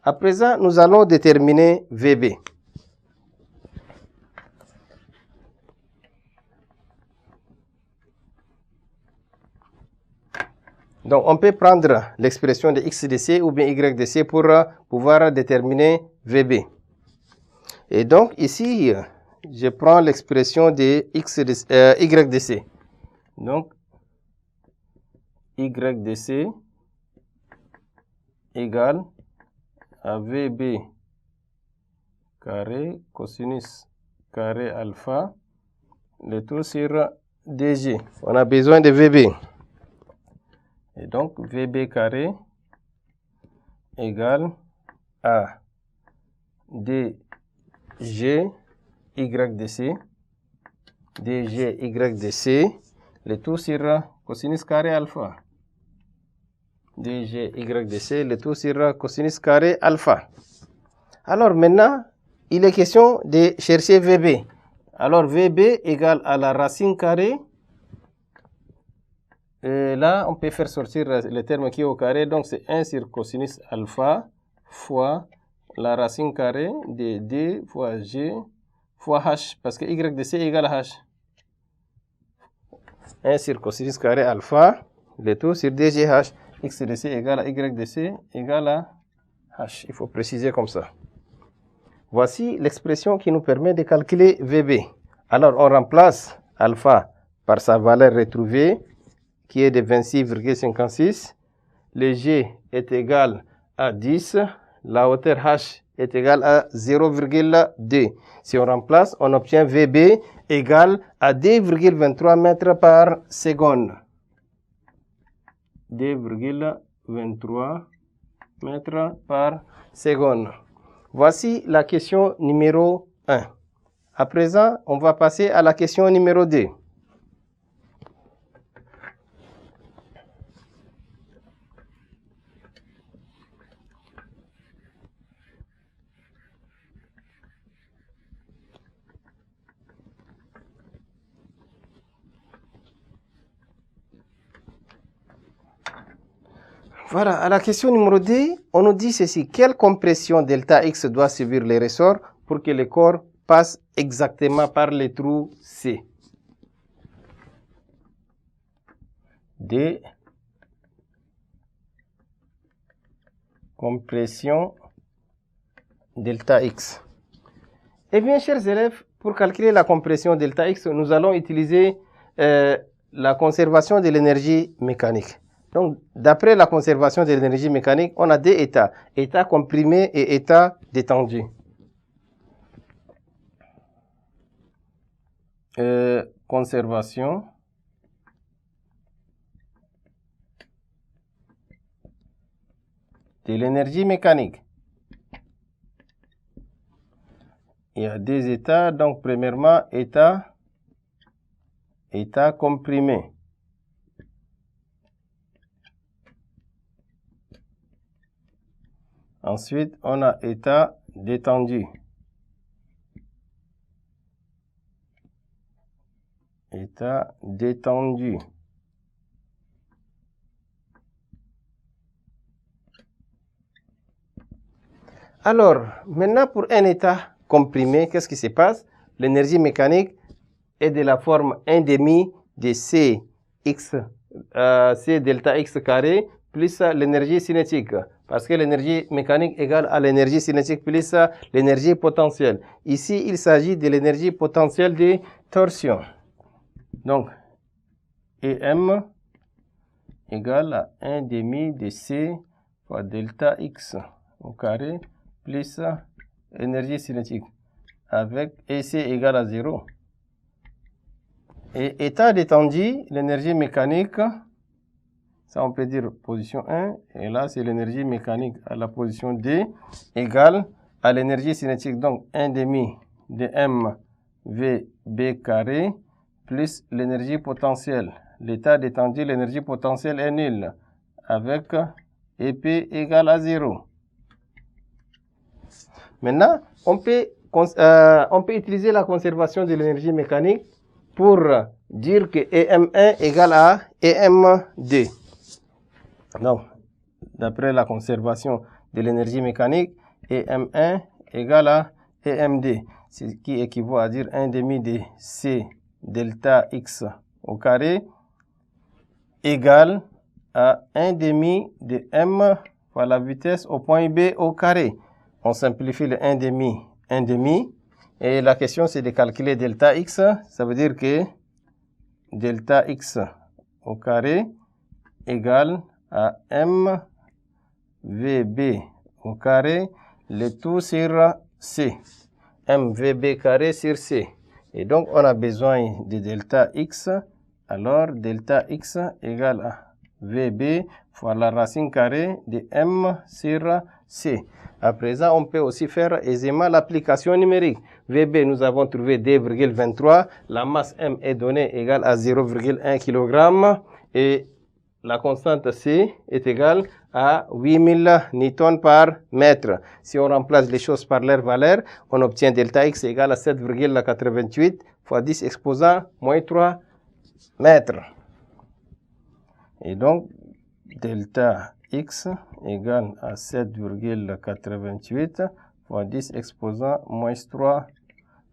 À présent, nous allons déterminer VB. Donc, on peut prendre l'expression de x de c ou bien y de c pour pouvoir déterminer VB. Et donc, ici, je prends l'expression de y de c. Donc, y de c égale à VB carré cosinus carré alpha, le tout sur DG. On a besoin de VB. Et donc, VB carré égale à DG y de c, DG y de c, le tout sur cosinus carré alpha. DG y de c, le tout sur cosinus carré alpha. Alors maintenant, il est question de chercher VB. Alors VB égale à la racine carrée. Et là, on peut faire sortir le terme qui est au carré. Donc c'est 1 sur cosinus alpha fois la racine carrée de D fois G fois H. Parce que y de c égale à H. 1 sur cosinus carré alpha, le tout sur DGH. X de c égale à y de c égale à H. Il faut préciser comme ça. Voici l'expression qui nous permet de calculer VB. Alors, on remplace alpha par sa valeur retrouvée, qui est de 26,56. Le G est égal à 10. La hauteur H est égale à 0,2. Si on remplace, on obtient VB égale à 2,23 mètres par seconde. 2,23 mètres par seconde. Voici la question numéro 1. À présent, on va passer à la question numéro 2. Voilà, à la question numéro 2, on nous dit ceci. Quelle compression delta X doit subir les ressorts pour que le corps passe exactement par les trous C? D. Compression delta X. Eh bien, chers élèves, pour calculer la compression delta X, nous allons utiliser la conservation de l'énergie mécanique. Donc, d'après la conservation de l'énergie mécanique, on a deux états, état comprimé et état détendu. Conservation de l'énergie mécanique. Il y a deux états, donc premièrement, état comprimé. Ensuite, on a état détendu. État détendu. Alors, maintenant pour un état comprimé, qu'est-ce qui se passe? L'énergie mécanique est de la forme 1/2 de C delta X carré plus l'énergie cinétique. Parce que l'énergie mécanique égale à l'énergie cinétique plus l'énergie potentielle. Ici, il s'agit de l'énergie potentielle de torsion. Donc, EM égale à 1/2 de C fois delta X au carré plus énergie cinétique avec EC égale à 0. Et état détendu, l'énergie mécanique, ça on peut dire position 1, et là c'est l'énergie mécanique à la position D égale à l'énergie cinétique, donc 1/2 de mVb carré plus l'énergie potentielle. L'état détendu, l'énergie potentielle est nulle avec EP égale à 0. Maintenant, on peut utiliser la conservation de l'énergie mécanique pour dire que EM1 égale à EM2. Donc, d'après la conservation de l'énergie mécanique, et M1 égale à EMD, ce qui équivaut à dire 1 demi de C delta X au carré égale à 1 demi de M fois la vitesse au point B au carré. On simplifie le 1 demi, et la question c'est de calculer delta X, ça veut dire que delta X au carré égale à M VB au carré, le tout sur C, MVB carré sur C. Et donc, on a besoin de delta X. Alors, delta X égale à VB fois la racine carrée de M sur C. À présent, on peut aussi faire aisément l'application numérique. VB, nous avons trouvé 2,23. La masse M est donnée égale à 0,1 kg. Et la constante C est égale à 8000 newtons par mètre. Si on remplace les choses par leur valeur, on obtient delta X égale à 7,88 fois 10 exposant moins 3 mètres. Et donc, delta X égale à 7,88 fois 10 exposant moins 3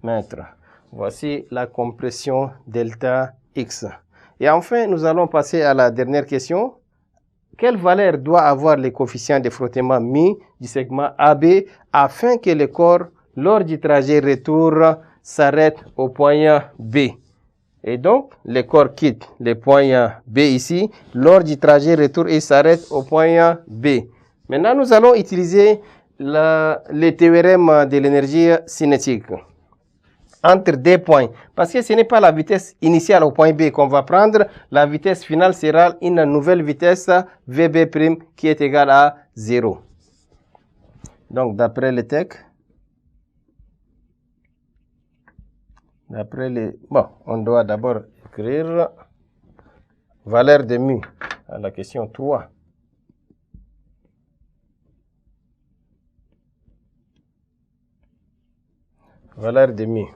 mètres. Voici la compression delta X. Et enfin, nous allons passer à la dernière question. Quelle valeur doit avoir le coefficient de frottement μ du segment AB afin que le corps, lors du trajet retour, s'arrête au point B? Et donc, le corps quitte le point B ici. Lors du trajet retour, il s'arrête au point B. Maintenant, nous allons utiliser le théorème de l'énergie cinétique entre deux points. Parce que ce n'est pas la vitesse initiale au point B qu'on va prendre. La vitesse finale sera une nouvelle vitesse VB' qui est égale à 0. Donc, d'après le texte, on doit d'abord écrire valeur de μ à la question 3. Valeur de μ.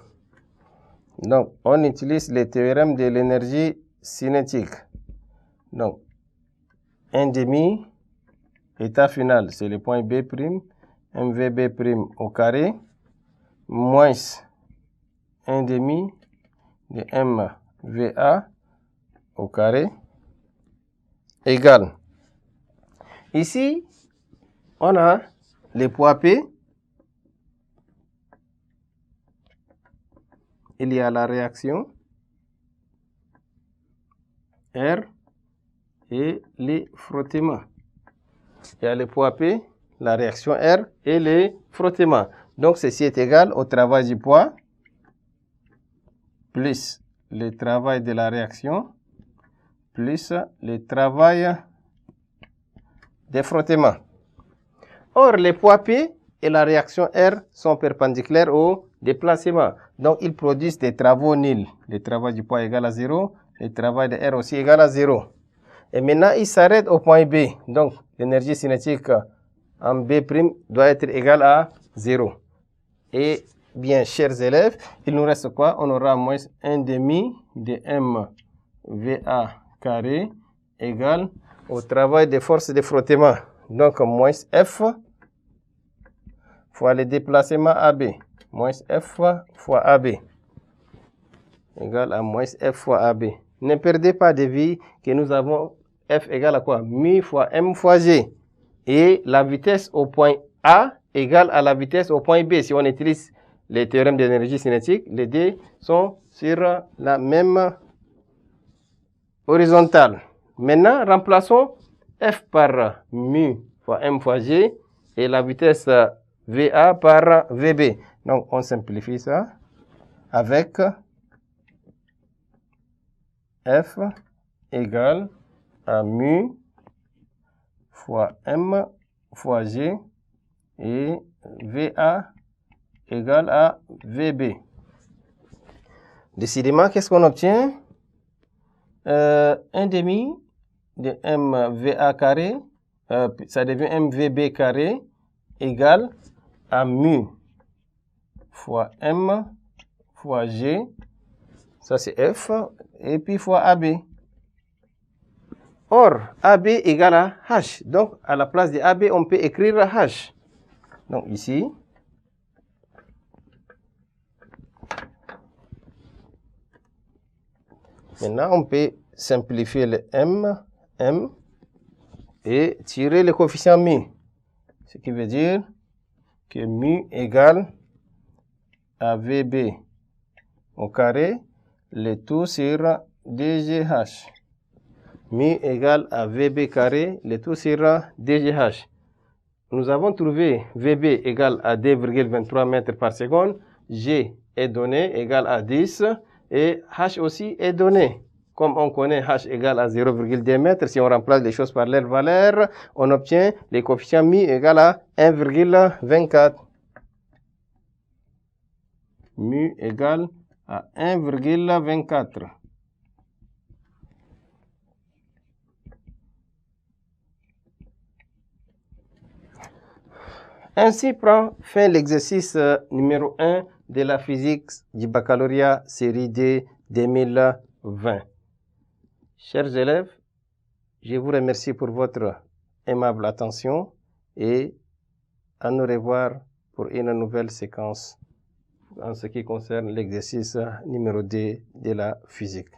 Donc, on utilise le théorème de l'énergie cinétique. Donc, 1 demi, état final, c'est le point B', MVB' au carré, moins 1 demi de MVA au carré, égale. Ici, on a le poids P. Il y a la réaction R et les frottements. Il y a le poids P, la réaction R et les frottements. Donc, ceci est égal au travail du poids plus le travail de la réaction plus le travail des frottements. Or, le poids P et la réaction R sont perpendiculaires au déplacement. Donc, ils produisent des travaux nuls. Le travail du poids est égal à 0. Le travail de R aussi égal à 0. Et maintenant, ils s'arrêtent au point B. Donc, l'énergie cinétique en B' doit être égale à 0. Et bien, chers élèves, il nous reste quoi? On aura moins 1 demi de MVA carré égale au travail des forces de frottement. Donc, moins F fois le déplacement AB. Moins F fois AB égale à moins F fois AB. Ne perdez pas de vue que nous avons F égale à quoi? μ fois M fois G. Et la vitesse au point A égale à la vitesse au point B. Si on utilise les théorèmes d'énergie cinétique, les deux sont sur la même horizontale. Maintenant, remplaçons F par μ fois M fois G et la vitesse VA par VB. Donc, on simplifie ça avec F égale à μ fois M fois G et VA égale à VB. Décidément, qu'est-ce qu'on obtient? 1 demi de MVA carré, ça devient MVB carré égale à μ fois M fois G, ça c'est F, et puis fois AB. Or, AB égale à H. Donc, à la place de AB, on peut écrire H. Donc, ici, maintenant, on peut simplifier le M et tirer le coefficient mu. Ce qui veut dire que mu égale à VB au carré, le tout sur DGH. Mu égale à VB carré, le tout sur DGH. Nous avons trouvé VB égale à 2,23 mètres par seconde, G est donné égale à 10 et H aussi est donné. Comme on connaît H égale à 0,2 mètres, si on remplace les choses par leur valeur, on obtient les coefficients mu égale à 1,24. Mu égale à 1,24. Ainsi prend fin l'exercice numéro 1 de la physique du baccalauréat série D 2020. Chers élèves, je vous remercie pour votre aimable attention et à nous revoir pour une nouvelle séquence en ce qui concerne l'exercice numéro 2 de la physique.